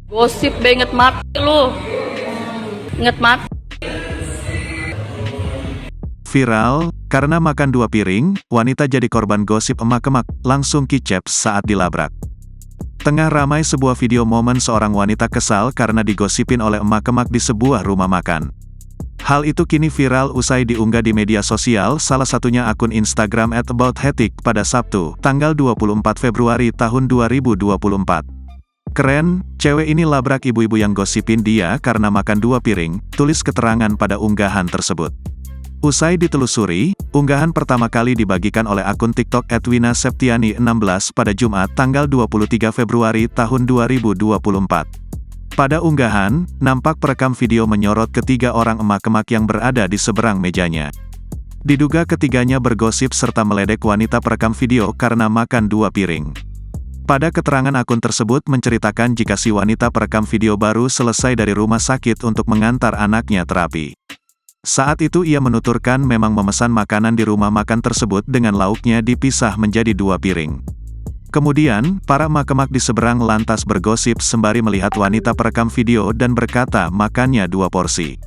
Gosip banget mati lu. Inget mati. Viral, karena makan 2 piring, wanita jadi korban gosip emak-emak, langsung kicep saat dilabrak. Tengah ramai sebuah video momen seorang wanita kesal karena digosipin oleh emak-emak di sebuah rumah makan. Hal itu kini viral usai diunggah di media sosial, salah satunya akun Instagram @abouthetik pada Sabtu, tanggal 24 Februari tahun 2024. Keren, cewek ini labrak ibu-ibu yang gosipin dia karena makan 2 piring, tulis keterangan pada unggahan tersebut. Usai ditelusuri, unggahan pertama kali dibagikan oleh akun TikTok @winaseptiani16 pada Jumat tanggal 23 Februari tahun 2024. Pada unggahan, nampak perekam video menyorot ketiga orang emak-emak yang berada di seberang mejanya. Diduga ketiganya bergosip serta meledek wanita perekam video karena makan 2 piring. Pada keterangan akun tersebut menceritakan jika si wanita perekam video baru selesai dari rumah sakit untuk mengantar anaknya terapi. Saat itu ia menuturkan memang memesan makanan di rumah makan tersebut dengan lauknya dipisah menjadi 2 piring. Kemudian, para emak-emak di seberang lantas bergosip sembari melihat wanita perekam video dan berkata makannya 2 porsi.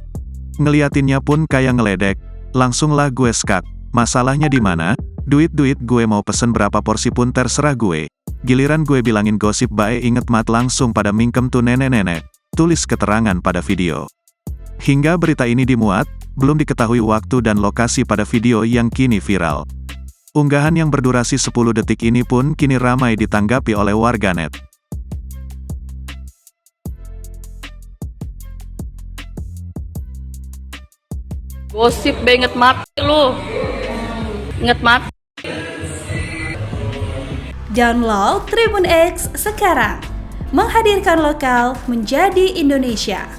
Ngeliatinnya pun kayak ngeledek, langsunglah gue skak, masalahnya di mana? Duit gue mau pesen berapa porsi pun terserah gue. Giliran gue bilangin gosip bae inget mat langsung pada mingkem tuh nenek-nenek, tulis keterangan pada video. Hingga berita ini dimuat, belum diketahui waktu dan lokasi pada video yang kini viral. Unggahan yang berdurasi 10 detik ini pun kini ramai ditanggapi oleh warganet. Gosip banget mati lu. Inget mati. Download Tribun X sekarang, menghadirkan lokal menjadi Indonesia.